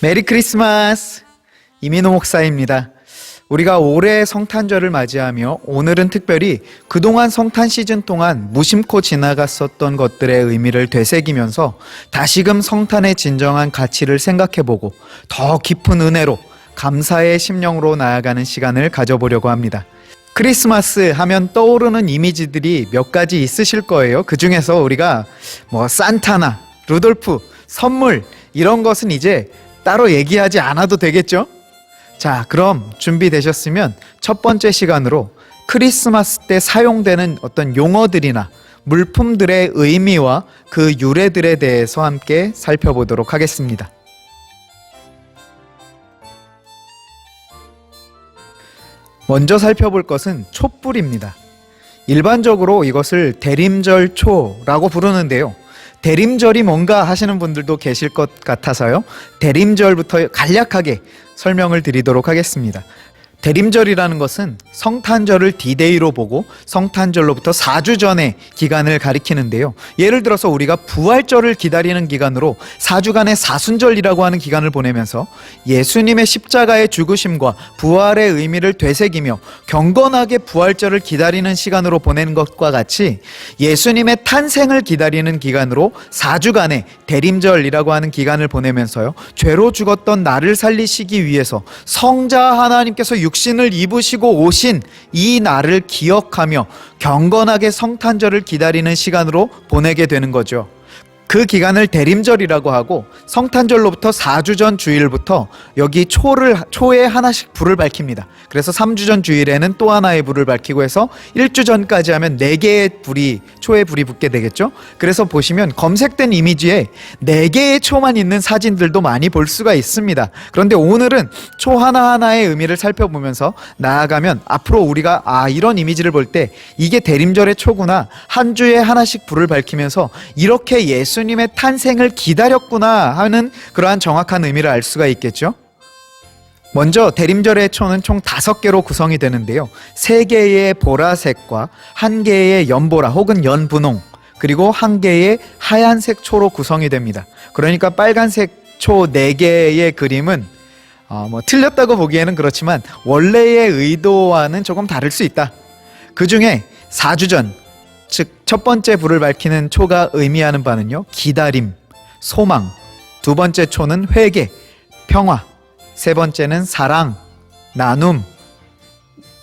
메리 크리스마스! 이민호 목사입니다. 우리가 올해 성탄절을 맞이하며 오늘은 특별히 그동안 성탄 시즌 동안 무심코 지나갔었던 것들의 의미를 되새기면서 다시금 성탄의 진정한 가치를 생각해보고 더 깊은 은혜로 감사의 심령으로 나아가는 시간을 가져보려고 합니다. 크리스마스 하면 떠오르는 이미지들이 몇 가지 있으실 거예요. 그 중에서 우리가 산타나 루돌프, 선물 이런 것은 이제 따로 얘기하지 않아도 되겠죠? 자, 그럼 준비되셨으면 첫 번째 시간으로 크리스마스 때 사용되는 어떤 용어들이나 물품들의 의미와 그 유래들에 대해서 함께 살펴보도록 하겠습니다. 먼저 살펴볼 것은 촛불입니다. 일반적으로 이것을 대림절초라고 부르는데요. 대림절이 뭔가 하시는 분들도 계실 것 같아서요. 대림절부터 간략하게 설명을 드리도록 하겠습니다. 대림절이라는 것은 성탄절을 D-Day로 보고 성탄절로부터 4주 전의 기간을 가리키는데요. 예를 들어서 우리가 부활절을 기다리는 기간으로 4주간의 사순절이라고 하는 기간을 보내면서 예수님의 십자가의 죽으심과 부활의 의미를 되새기며 경건하게 부활절을 기다리는 시간으로 보내는 것과 같이 예수님의 탄생을 기다리는 기간으로 4주간의 대림절이라고 하는 기간을 보내면서요. 죄로 죽었던 나를 살리시기 위해서 성자 하나님께서 육신을 입으시고 오신 이 날을 기억하며 경건하게 성탄절을 기다리는 시간으로 보내게 되는 거죠. 그 기간을 대림절이라고 하고 성탄절로부터 4주 전 주일부터 여기 초에 하나씩 불을 밝힙니다. 그래서 3주 전 주일에는 또 하나의 불을 밝히고 해서 1주 전까지 하면 4개의 초의 불이 붙게 되겠죠. 그래서 보시면 검색된 이미지에 4개의 초만 있는 사진들도 많이 볼 수가 있습니다. 그런데 오늘은 초 하나하나의 의미를 살펴보면서 나아가면 앞으로 우리가 이런 이미지를 볼 때 이게 대림절의 초구나, 한 주에 하나씩 불을 밝히면서 이렇게 예수님의 탄생을 기다렸구나 하는 그러한 정확한 의미를 알 수가 있겠죠. 먼저 대림절의 초는 총 5개로 구성이 되는데요. 3개의 보라색과 1개의 연보라 혹은 연분홍, 그리고 1개의 하얀색 초로 구성이 됩니다. 그러니까 빨간색 초 4개의 그림은 틀렸다고 보기에는 그렇지만 원래의 의도와는 조금 다를 수 있다. 그 중에 4주 전, 즉 첫 번째 불을 밝히는 초가 의미하는 바는요, 기다림, 소망. 두 번째 초는 회개, 평화. 세 번째는 사랑, 나눔.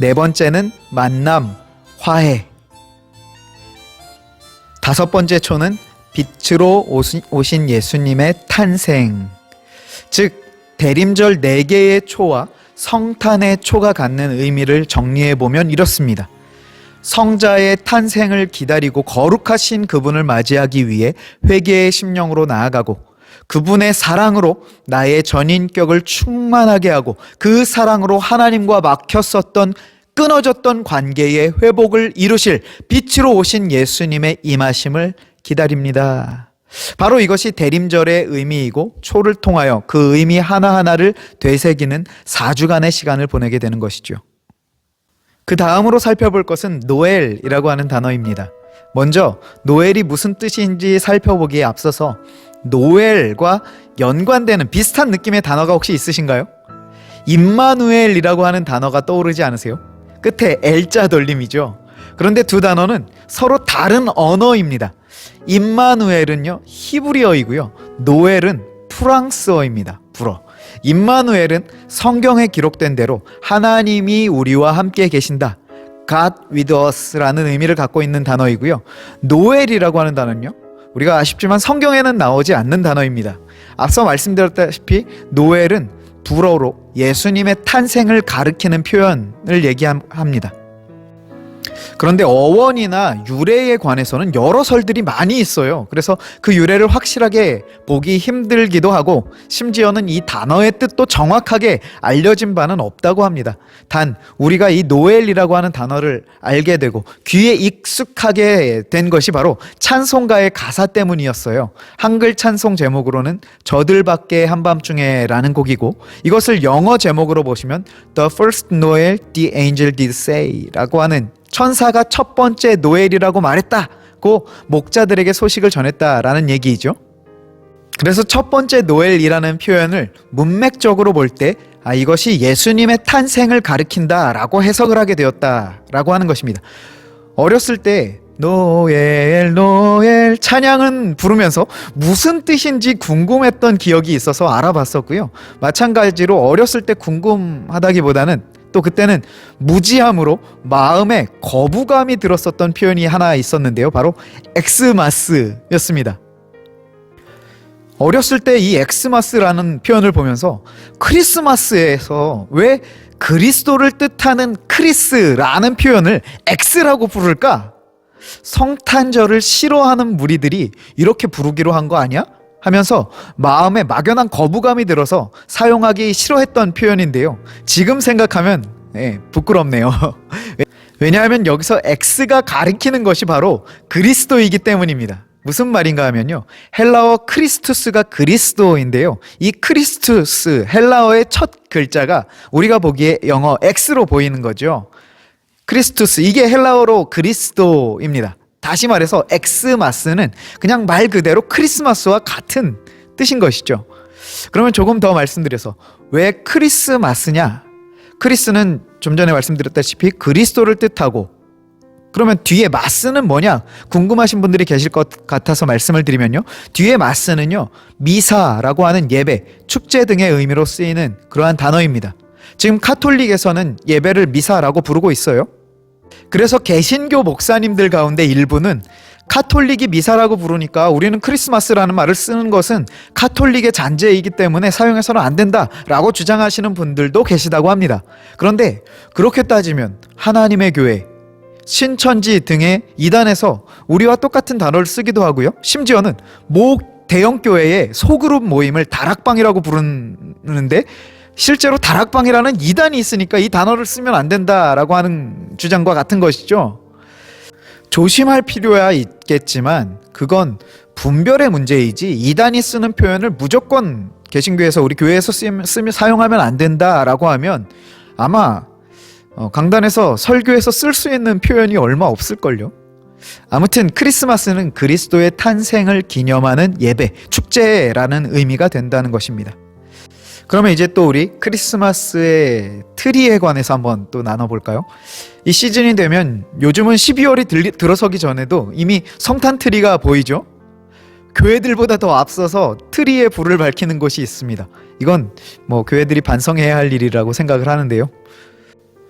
네 번째는 만남, 화해. 5번째 초는 빛으로 오신 예수님의 탄생. 즉 대림절 4개의 초와 성탄의 초가 갖는 의미를 정리해보면 이렇습니다. 성자의 탄생을 기다리고 거룩하신 그분을 맞이하기 위해 회개의 심령으로 나아가고 그분의 사랑으로 나의 전인격을 충만하게 하고 그 사랑으로 하나님과 막혔었던 끊어졌던 관계의 회복을 이루실 빛으로 오신 예수님의 임하심을 기다립니다. 바로 이것이 대림절의 의미이고 초를 통하여 그 의미 하나하나를 되새기는 4주간의 시간을 보내게 되는 것이죠. 그 다음으로 살펴볼 것은 노엘이라고 하는 단어입니다. 먼저 노엘이 무슨 뜻인지 살펴보기에 앞서서 노엘과 연관되는 비슷한 느낌의 단어가 혹시 있으신가요? 임마누엘이라고 하는 단어가 떠오르지 않으세요? 끝에 L자 돌림이죠. 그런데 두 단어는 서로 다른 언어입니다. 임마누엘은요 히브리어이고요, 노엘은 프랑스어입니다. 불어. 임마누엘은 성경에 기록된 대로 하나님이 우리와 함께 계신다, God with us라는 의미를 갖고 있는 단어이고요. 노엘이라고 하는 단어는요, 우리가 아쉽지만 성경에는 나오지 않는 단어입니다. 앞서 말씀드렸다시피 노엘은 불어로 예수님의 탄생을 가리키는 표현을 얘기합니다. 그런데 어원이나 유래에 관해서는 여러 설들이 많이 있어요. 그래서 그 유래를 확실하게 보기 힘들기도 하고 심지어는 이 단어의 뜻도 정확하게 알려진 바는 없다고 합니다. 단 우리가 이 노엘이라고 하는 단어를 알게 되고 귀에 익숙하게 된 것이 바로 찬송가의 가사 때문이었어요. 한글 찬송 제목으로는 저들밖에 한밤중에라는 곡이고, 이것을 영어 제목으로 보시면 The First Noel the Angel Did Say 라고 하는, 천사가 첫 번째 노엘이라고 말했다고 목자들에게 소식을 전했다라는 얘기이죠. 그래서 첫 번째 노엘이라는 표현을 문맥적으로 볼 때 이것이 예수님의 탄생을 가리킨다 라고 해석을 하게 되었다 라고 하는 것입니다. 어렸을 때 노엘 노엘 찬양은 부르면서 무슨 뜻인지 궁금했던 기억이 있어서 알아봤었고요. 마찬가지로 어렸을 때 궁금하다기보다는 또 그때는 무지함으로 마음에 거부감이 들었었던 표현이 하나 있었는데요. 바로 엑스마스였습니다. 어렸을 때 이 엑스마스라는 표현을 보면서 크리스마스에서 왜 그리스도를 뜻하는 크리스라는 표현을 엑스라고 부를까? 성탄절을 싫어하는 무리들이 이렇게 부르기로 한 거 아니야? 하면서 마음에 막연한 거부감이 들어서 사용하기 싫어했던 표현인데요. 지금 생각하면 부끄럽네요. 왜냐하면 여기서 X가 가리키는 것이 바로 그리스도이기 때문입니다. 무슨 말인가 하면요, 헬라어 크리스투스가 그리스도인데요, 이 크리스투스 헬라어의 첫 글자가 우리가 보기에 영어 X로 보이는 거죠. 크리스투스, 이게 헬라어로 그리스도입니다. 다시 말해서 엑스마스는 그냥 말 그대로 크리스마스와 같은 뜻인 것이죠. 그러면 조금 더 말씀드려서 왜 크리스마스냐? 크리스는 좀 전에 말씀드렸다시피 그리스도를 뜻하고, 그러면 뒤에 마스는 뭐냐? 궁금하신 분들이 계실 것 같아서 말씀을 드리면요, 뒤에 마스는요, 미사라고 하는 예배, 축제 등의 의미로 쓰이는 그러한 단어입니다. 지금 카톨릭에서는 예배를 미사라고 부르고 있어요. 그래서 개신교 목사님들 가운데 일부는 카톨릭이 미사라고 부르니까 우리는 크리스마스라는 말을 쓰는 것은 카톨릭의 잔재이기 때문에 사용해서는 안 된다라고 주장하시는 분들도 계시다고 합니다. 그런데 그렇게 따지면 하나님의 교회, 신천지 등의 이단에서 우리와 똑같은 단어를 쓰기도 하고요, 심지어는 모 대형 교회의 소그룹 모임을 다락방이라고 부르는데 실제로 다락방이라는 이단이 있으니까 이 단어를 쓰면 안 된다라고 하는 주장과 같은 것이죠. 조심할 필요야 있겠지만 그건 분별의 문제이지 이단이 쓰는 표현을 무조건 개신교에서 우리 교회에서 사용하면 안 된다라고 하면 아마 강단에서 설교에서 쓸 수 있는 표현이 얼마 없을걸요. 아무튼 크리스마스는 그리스도의 탄생을 기념하는 예배, 축제라는 의미가 된다는 것입니다. 그러면 이제 또 우리 크리스마스의 트리에 관해서 한번 또 나눠볼까요? 이 시즌이 되면 요즘은 12월이 들어서기 전에도 이미 성탄 트리가 보이죠? 교회들보다 더 앞서서 트리에 불을 밝히는 곳이 있습니다. 이건 뭐 교회들이 반성해야 할 일이라고 생각을 하는데요.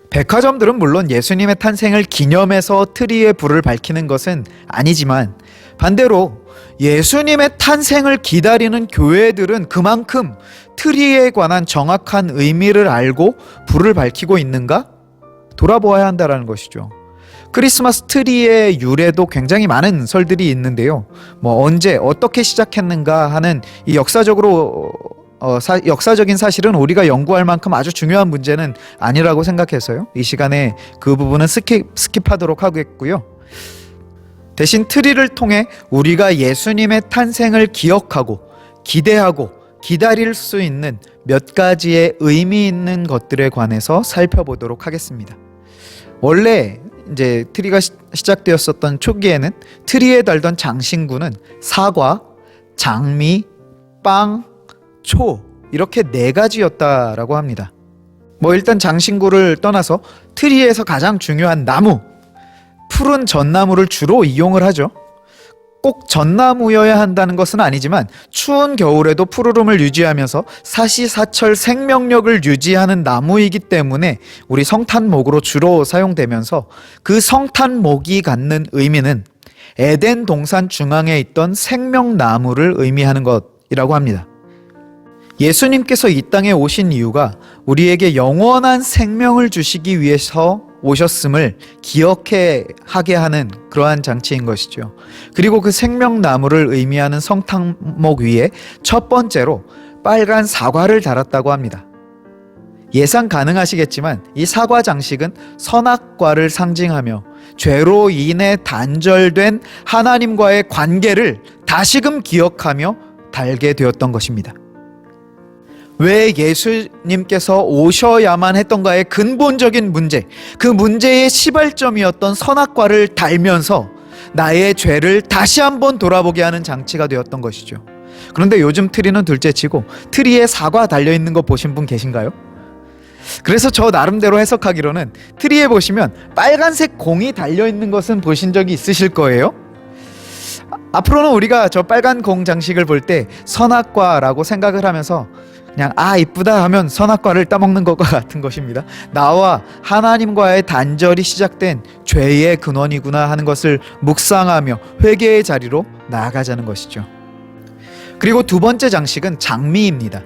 백화점들은 물론 예수님의 탄생을 기념해서 트리에 불을 밝히는 것은 아니지만 반대로 예수님의 탄생을 기다리는 교회들은 그만큼 트리에 관한 정확한 의미를 알고 불을 밝히고 있는가? 돌아보아야 한다는 것이죠. 크리스마스 트리의 유래도 굉장히 많은 설들이 있는데요. 뭐 언제 어떻게 시작했는가 하는 이 역사적인 사실은 우리가 연구할 만큼 아주 중요한 문제는 아니라고 생각해서요, 이 시간에 그 부분은 스킵하도록 하겠고요. 대신 트리를 통해 우리가 예수님의 탄생을 기억하고 기대하고 기다릴 수 있는 몇 가지의 의미 있는 것들에 관해서 살펴보도록 하겠습니다. 원래 이제 트리가 시작되었었던 초기에는 트리에 달던 장신구는 사과, 장미, 빵, 초, 이렇게 4가지였다라고 합니다. 뭐 일단 장신구를 떠나서 트리에서 가장 중요한 나무, 푸른 전나무를 주로 이용을 하죠. 꼭 전나무여야 한다는 것은 아니지만 추운 겨울에도 푸르름을 유지하면서 사시사철 생명력을 유지하는 나무이기 때문에 우리 성탄목으로 주로 사용되면서 그 성탄목이 갖는 의미는 에덴 동산 중앙에 있던 생명나무를 의미하는 것이라고 합니다. 예수님께서 이 땅에 오신 이유가 우리에게 영원한 생명을 주시기 위해서 오셨음을 하게 하는 그러한 장치인 것이죠. 그리고 그 생명나무를 의미하는 성탄목 위에 첫 번째로 빨간 사과를 달았다고 합니다. 예상 가능하시겠지만 이 사과 장식은 선악과를 상징하며 죄로 인해 단절된 하나님과의 관계를 다시금 기억하며 달게 되었던 것입니다. 왜 예수님께서 오셔야만 했던가의 근본적인 문제, 그 문제의 시발점이었던 선악과를 달면서 나의 죄를 다시 한번 돌아보게 하는 장치가 되었던 것이죠. 그런데 요즘 트리는 둘째치고 트리에 사과 달려있는 거 보신 분 계신가요? 그래서 저 나름대로 해석하기로는 트리에 보시면 빨간색 공이 달려있는 것은 보신 적이 있으실 거예요. 앞으로는 우리가 저 빨간 공 장식을 볼 때 선악과라고 생각을 하면서 그냥 이쁘다 하면 선악과를 따먹는 것과 같은 것입니다. 나와 하나님과의 단절이 시작된 죄의 근원이구나 하는 것을 묵상하며 회개의 자리로 나아가자는 것이죠. 그리고 두 번째 장식은 장미입니다.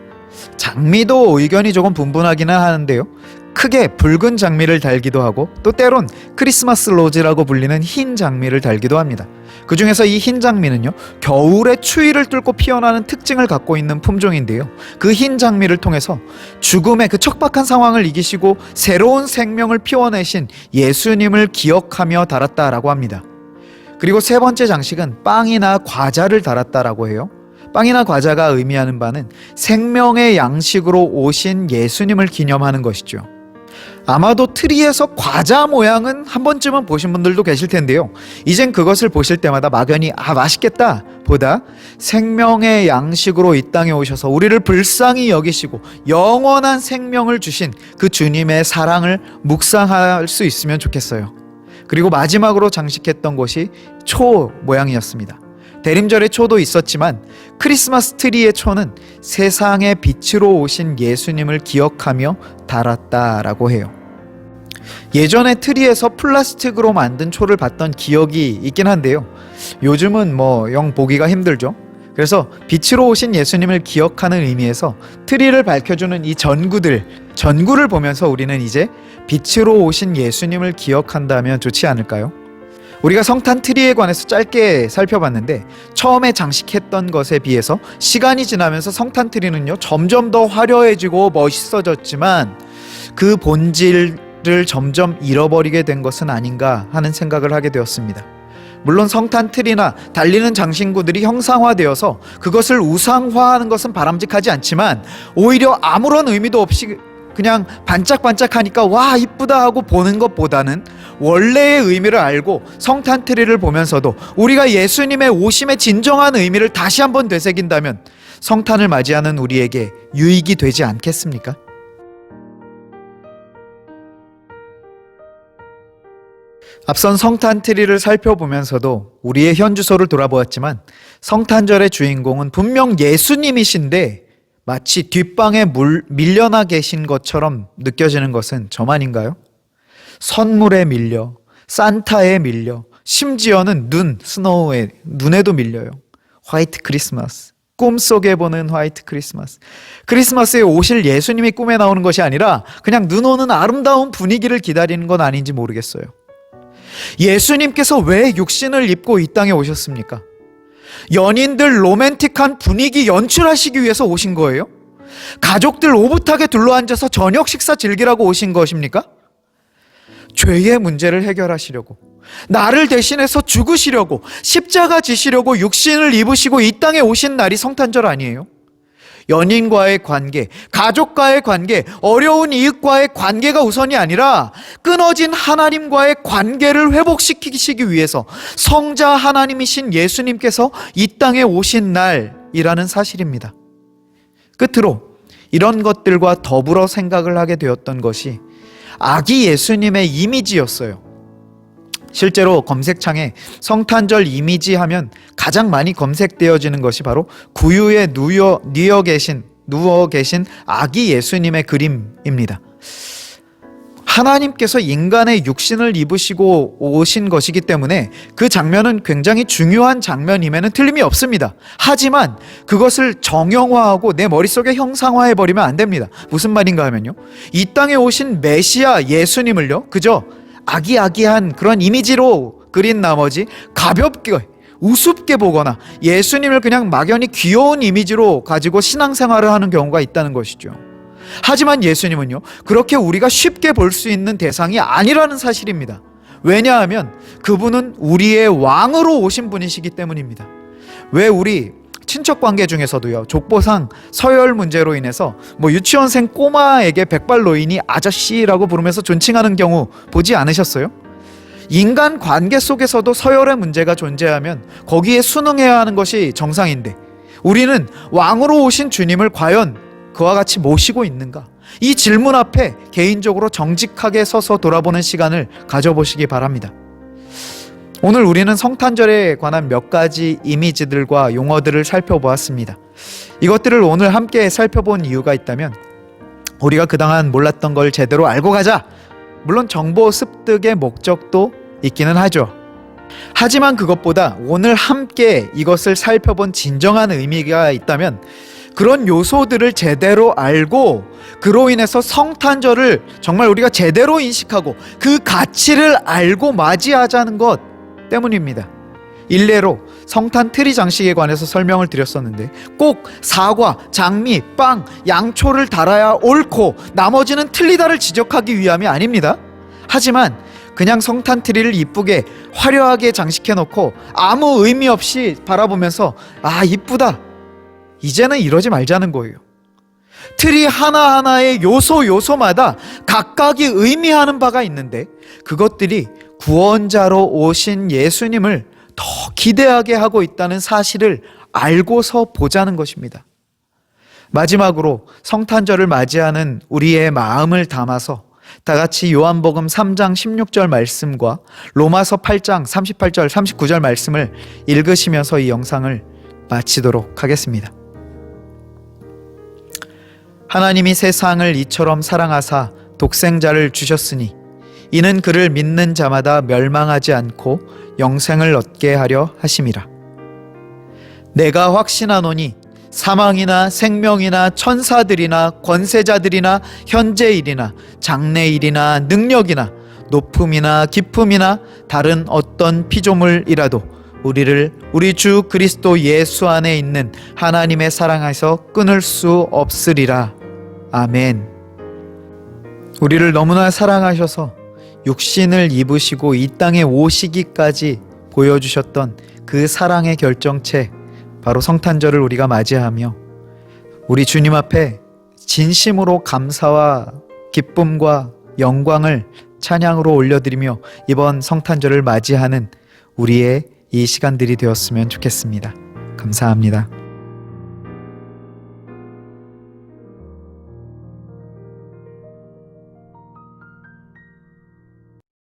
장미도 의견이 조금 분분하기는 하는데요, 크게 붉은 장미를 달기도 하고 또 때론 크리스마스 로즈라고 불리는 흰 장미를 달기도 합니다. 그 중에서 이 흰 장미는요, 겨울의 추위를 뚫고 피어나는 특징을 갖고 있는 품종인데요, 그 흰 장미를 통해서 죽음의 그 척박한 상황을 이기시고 새로운 생명을 피워내신 예수님을 기억하며 달았다라고 합니다. 그리고 세 번째 장식은 빵이나 과자를 달았다라고 해요. 빵이나 과자가 의미하는 바는 생명의 양식으로 오신 예수님을 기념하는 것이죠. 아마도 트리에서 과자 모양은 한 번쯤은 보신 분들도 계실 텐데요, 이젠 그것을 보실 때마다 막연히 맛있겠다 보다 생명의 양식으로 이 땅에 오셔서 우리를 불쌍히 여기시고 영원한 생명을 주신 그 주님의 사랑을 묵상할 수 있으면 좋겠어요. 그리고 마지막으로 장식했던 것이 초 모양이었습니다. 대림절의 초도 있었지만 크리스마스 트리의 초는 세상의 빛으로 오신 예수님을 기억하며 달았다라고 해요. 예전에 트리에서 플라스틱으로 만든 초를 봤던 기억이 있긴 한데요, 요즘은 영 보기가 힘들죠. 그래서 빛으로 오신 예수님을 기억하는 의미에서 트리를 밝혀주는 이 전구를 보면서 우리는 이제 빛으로 오신 예수님을 기억한다면 좋지 않을까요? 우리가 성탄 트리에 관해서 짧게 살펴봤는데, 처음에 장식했던 것에 비해서 시간이 지나면서 성탄 트리는요, 점점 더 화려해지고 멋있어졌지만 그 본질을 점점 잃어버리게 된 것은 아닌가 하는 생각을 하게 되었습니다. 물론 성탄 트리나 달리는 장신구들이 형상화되어서 그것을 우상화하는 것은 바람직하지 않지만, 오히려 아무런 의미도 없이 그냥 반짝반짝하니까 와 이쁘다 하고 보는 것보다는 원래의 의미를 알고 성탄 트리를 보면서도 우리가 예수님의 오심의 진정한 의미를 다시 한번 되새긴다면 성탄을 맞이하는 우리에게 유익이 되지 않겠습니까? 앞선 성탄 트리를 살펴보면서도 우리의 현주소를 돌아보았지만, 성탄절의 주인공은 분명 예수님이신데 마치 뒷방에 밀려나 계신 것처럼 느껴지는 것은 저만인가요? 선물에 밀려, 산타에 밀려, 심지어는 스노우에, 눈에도 밀려요. 화이트 크리스마스, 꿈속에 보는 화이트 크리스마스. 크리스마스에 오실 예수님이 꿈에 나오는 것이 아니라 그냥 눈 오는 아름다운 분위기를 기다리는 건 아닌지 모르겠어요. 예수님께서 왜 육신을 입고 이 땅에 오셨습니까? 연인들 로맨틱한 분위기 연출하시기 위해서 오신 거예요? 가족들 오붓하게 둘러앉아서 저녁 식사 즐기라고 오신 것입니까? 죄의 문제를 해결하시려고, 나를 대신해서 죽으시려고, 십자가 지시려고 육신을 입으시고 이 땅에 오신 날이 성탄절 아니에요? 연인과의 관계, 가족과의 관계, 어려운 이웃과의 관계가 우선이 아니라 끊어진 하나님과의 관계를 회복시키시기 위해서 성자 하나님이신 예수님께서 이 땅에 오신 날이라는 사실입니다. 끝으로 이런 것들과 더불어 생각을 하게 되었던 것이 아기 예수님의 이미지였어요. 실제로 검색창에 성탄절 이미지 하면 가장 많이 검색되어지는 것이 바로 구유에 누워 계신 아기 예수님의 그림입니다. 하나님께서 인간의 육신을 입으시고 오신 것이기 때문에 그 장면은 굉장히 중요한 장면임에는 틀림이 없습니다. 하지만 그것을 정형화하고 내 머릿속에 형상화해버리면 안 됩니다. 무슨 말인가 하면요, 이 땅에 오신 메시아 예수님을요, 그저 아기아기한 그런 이미지로 그린 나머지 가볍게 우습게 보거나 예수님을 그냥 막연히 귀여운 이미지로 가지고 신앙생활을 하는 경우가 있다는 것이죠. 하지만 예수님은요, 그렇게 우리가 쉽게 볼 수 있는 대상이 아니라는 사실입니다. 왜냐하면 그분은 우리의 왕으로 오신 분이시기 때문입니다. 왜 우리 친척 관계 중에서도요, 족보상 서열 문제로 인해서 유치원생 꼬마에게 백발노인이 아저씨라고 부르면서 존칭하는 경우 보지 않으셨어요? 인간 관계 속에서도 서열의 문제가 존재하면 거기에 순응해야 하는 것이 정상인데, 우리는 왕으로 오신 주님을 과연 그와 같이 모시고 있는가? 이 질문 앞에 개인적으로 정직하게 서서 돌아보는 시간을 가져보시기 바랍니다. 오늘 우리는 성탄절에 관한 몇 가지 이미지들과 용어들을 살펴보았습니다. 이것들을 오늘 함께 살펴본 이유가 있다면 우리가 그동안 몰랐던 걸 제대로 알고 가자. 물론 정보 습득의 목적도 있기는 하죠. 하지만 그것보다 오늘 함께 이것을 살펴본 진정한 의미가 있다면 그런 요소들을 제대로 알고 그로 인해서 성탄절을 정말 우리가 제대로 인식하고 그 가치를 알고 맞이하자는 것 때문입니다. 일례로 성탄 트리 장식에 관해서 설명을 드렸었는데 꼭 사과, 장미, 빵, 양초를 달아야 옳고 나머지는 틀리다를 지적하기 위함이 아닙니다. 하지만 그냥 성탄 트리를 이쁘게 화려하게 장식해 놓고 아무 의미 없이 바라보면서 아 이쁘다, 이제는 이러지 말자는 거예요. 트리 하나하나의 요소마다 각각이 의미하는 바가 있는데 그것들이 구원자로 오신 예수님을 더 기대하게 하고 있다는 사실을 알고서 보자는 것입니다. 마지막으로 성탄절을 맞이하는 우리의 마음을 담아서 다 같이 요한복음 3장 16절 말씀과 로마서 8장 38절 39절 말씀을 읽으시면서 이 영상을 마치도록 하겠습니다. 하나님이 세상을 이처럼 사랑하사 독생자를 주셨으니 이는 그를 믿는 자마다 멸망하지 않고 영생을 얻게 하려 하심이라. 내가 확신하노니 사망이나 생명이나 천사들이나 권세자들이나 현재일이나 장래일이나 능력이나 높음이나 깊음이나 다른 어떤 피조물이라도 우리를 우리 주 그리스도 예수 안에 있는 하나님의 사랑에서 끊을 수 없으리라. 아멘. 우리를 너무나 사랑하셔서 육신을 입으시고 이 땅에 오시기까지 보여주셨던 그 사랑의 결정체, 바로 성탄절을 우리가 맞이하며 우리 주님 앞에 진심으로 감사와 기쁨과 영광을 찬양으로 올려드리며 이번 성탄절을 맞이하는 우리의 이 시간들이 되었으면 좋겠습니다. 감사합니다.